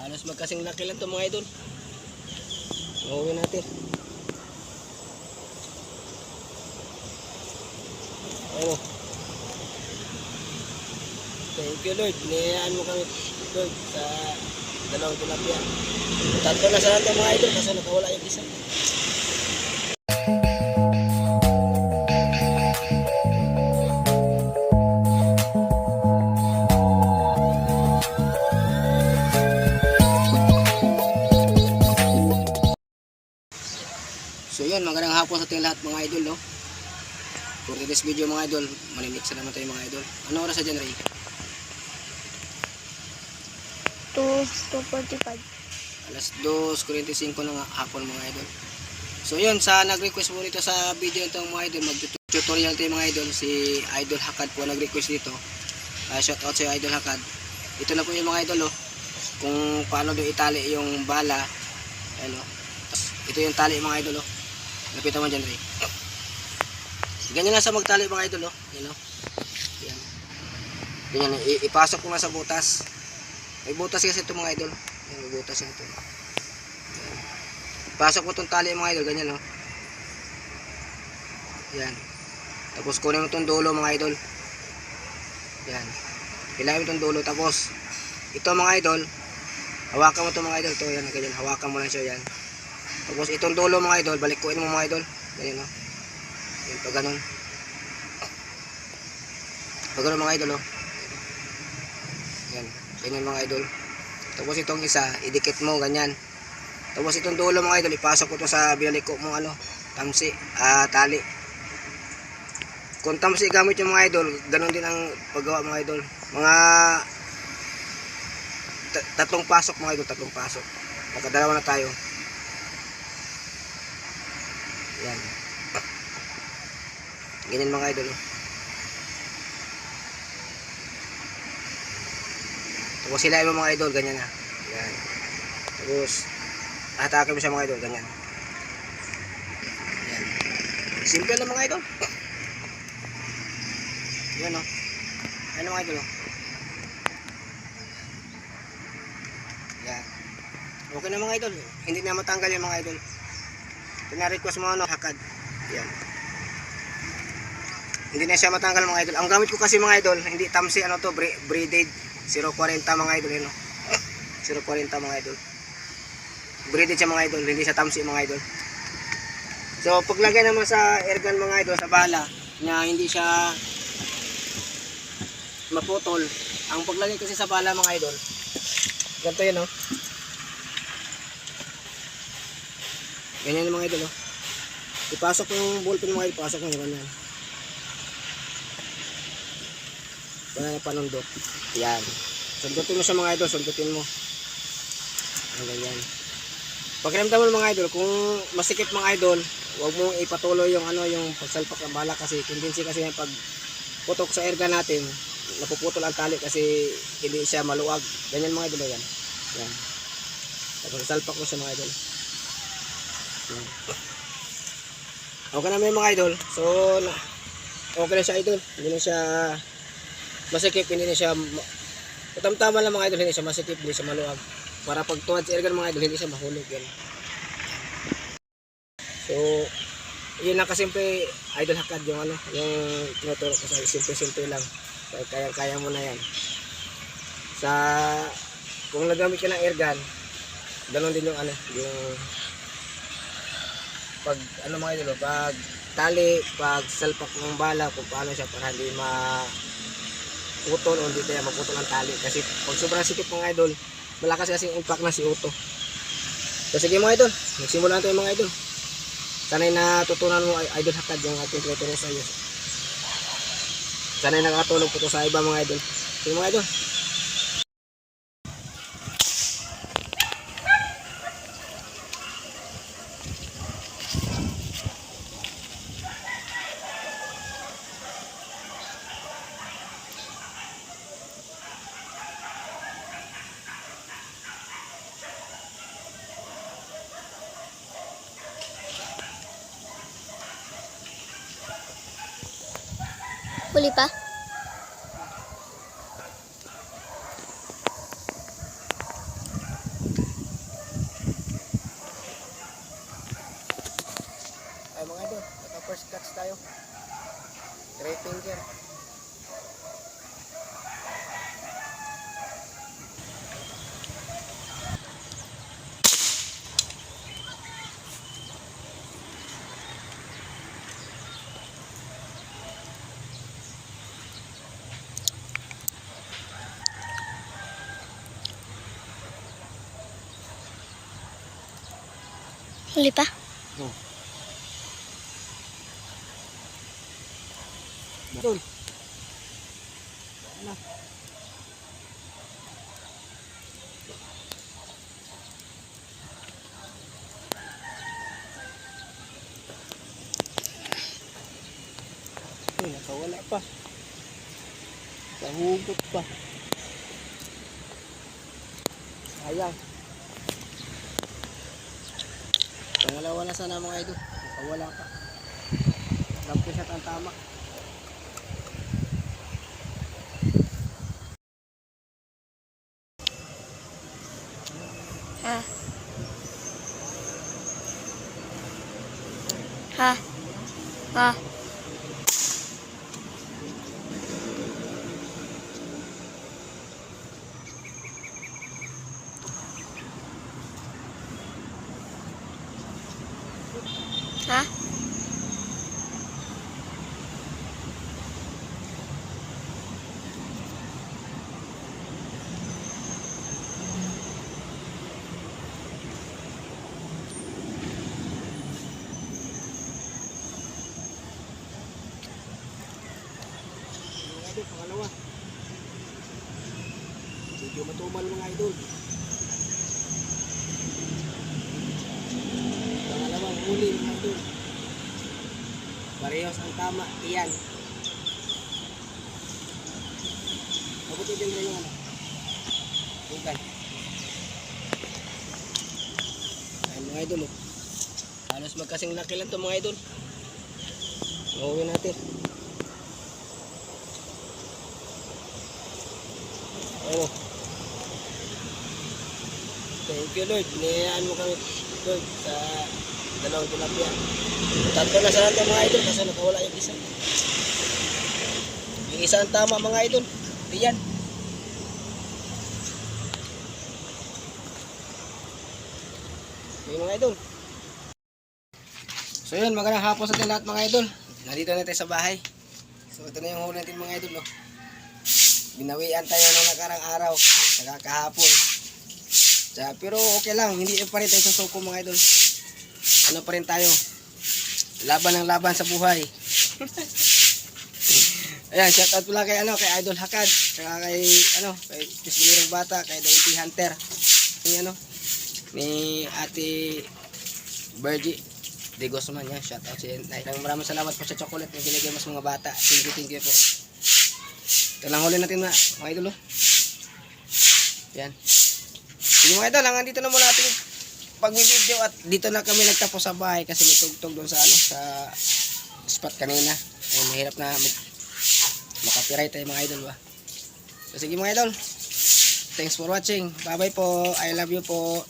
Halos magkasing laki lang ito mga idol. Mauwi natin. Ayun. Thank you Lord. Niyayaan mo kami Lord sa dalawang tilapia. Tatlo na sa natin mga idol kasi nakawala yung isa. So yun, magandang hapon sa ating lahat mga idol, no? For today's video mga idol, malimit sa naman tayo mga idol. Ano oras sa dyan, Ray? 2:45. Alas 2:45 ng hapon mga idol. So yun, sa nag-request mo dito sa video itong mga idol, mag-tutorial tayo mga idol. Si Idol Hakad po nag-request dito. Shout out sa Idol Hakad. Ito na po yung mga idol, oh. Kung paano doon itali yung bala. Ano? Ito yung tali mga idol, oh. Lapitan mo dyan, Ray. Ganyan lang sa magtali mga idol, oh. Yan, oh. Yan. Ganyan, ipasok ko nga sa butas. May butas kasi ito mga idol. Yan, may butas yan ito. Yan. Ipasok mo itong tali mga idol, ganyan, oh. Yan. Tapos kunin mo itong dulo mga idol. Yan. Hilahin mo itong dulo. Tapos, ito mga idol, hawakan mo itong mga idol. Ito, yan, ganyan. Hawakan mo lang siya, yan. Tapos itong dulo mga idol, balikuin mo mga idol. Ganyan, no? Yan, pag ganun. Pag ganun mga idol, oh. Yan, ganyan mga idol. Tapos itong isa, idikit mo, ganyan. Tapos itong dulo mga idol, ipasok ko to sa binaliko mo, ano, tamsi, tali. Kung tamsi gamit yung mga idol, ganun din ang paggawa mga idol. Mga tatlong pasok mga idol, tatlong pasok. Nakadalawa na tayo. Yan. Ganyan mga idol. Tapos hilahin mo mga idol, ganyan na. Yan. Tapos atake mo siya mga idol, ganyan. Yan. Simple lang mga idol. Yan, o. Yan mga idol, o. Yan. Okay na mga idol. Hindi na matanggal yung mga idol. Pina-request mo ano, Hakad. Yan. Hindi na siya matanggal mga idol. Ang gamit ko kasi mga idol, hindi tamsi ano to, braided 0.40 mga idol, yun, no? 0.40 mga idol. Braided siya mga idol, hindi siya tamsi mga idol. So paglagay naman sa airgun mga idol, sa bala, na hindi siya maputol. Ang paglagay kasi sa bala mga idol, ganito yun, no? Ganyan yung mga idol, oh. Ipasok yung ballpen mga idol, ipasok mo yung ganyan. Wala na panundot. Yan. Sundutin mo sa mga idol, sundutin mo. Ang ganyan. Pakiramdam mo mga idol, kung masikip mga idol, huwag mong ipatuloy yung ano, yung pagsalpak ng bala kasi tendency kasi yung pag putok sa airgun natin, napuputol ang tali kasi hindi siya maluwag. Ganyan mga idol, yan. Yan. Tapos salpak mo siya mga idol. Okay na may mga idol. So okay na siya idol. Hindi na siya masikip, hindi na siya tamtama lang mga idol, hindi siya masikip, hindi siya maluwag. Para pag tuwad sa airgun mga idol, hindi siya mahulog yan. So yun lang kasimple Idol Hakad yung ano, yung tinuturo ko sa simple lang. Kaya mo na yan. Sa kung nagamit ka ng airgun, ganoon din yung ano, yung pag ano mga idol, pag tali, pag salpak ng bala, kung paano siya para hindi maputol o hindi tayo maputol ang tali. Kasi pag sobrang sikip mga idol, malakas kasi impact na si Uto. So sige mga idol, magsimula na tayo mga idol. Sana'y natutunan mo Idol Hakad yung ating tinuturo sa iyo. Sana'y nakatulog po to sa iba mga idol. Sige mga idol. Huli pa? Huli pa? Oh. Idol. Ano? Ay, nakawala pa. Nahugot pa. Sayang. Pangalawa na sana mga idol. Nakawala pa. Lampi siya ang tama. Ha? Ha? Ha? Ha? Mga idol, pangalawa. Medyo matumal mga idol. Pangalawang huli mga idol. Parehas ang tama. Iyan. Mabuti din rin yung ano. Bukan. Ayan mga idol. Oh. Halos magkasing laki lang ito mga idol. Mahuwi natin. Oh. Thank you Lord. Niyayaan mo kami Lord sa dalawang tilapia. Tatlo na sa natin mga idol kasi nakawala yung isa. Yung isa ang tama mga idol. Iyan. Yung mga idol. So yun, magandang hapon sa ating lahat mga idol. Nandito na tayo sa bahay. So ito na yung huli natin mga idol. Oh. Binawian tayo nung nakarang araw. Kahapon. Pero okay lang. Hindi pa rin tayo sa suko mga idol. Ano pa rin tayo. Laban ng laban sa buhay. Ayan, shout out pula kay kay Idol Hakad, saka kay Kismirong Bata, kay Dainty Hunter. Ni Ate Bergie de Guzman yan. Shout out si Nay. Maraming salamat po sa chocolate na binigay mo sa mga bata. Thank you po. Ito lang huli natin mga idol. Yan. Sige mga idol, hanggang dito na muna ating pag-video at dito na kami nagtapos sa bahay kasi may tugtog doon sa sa spot kanina. Ay mahirap na makapiright tayo mga idol ba. So sige mga idol. Thanks for watching. Bye bye po. I love you po.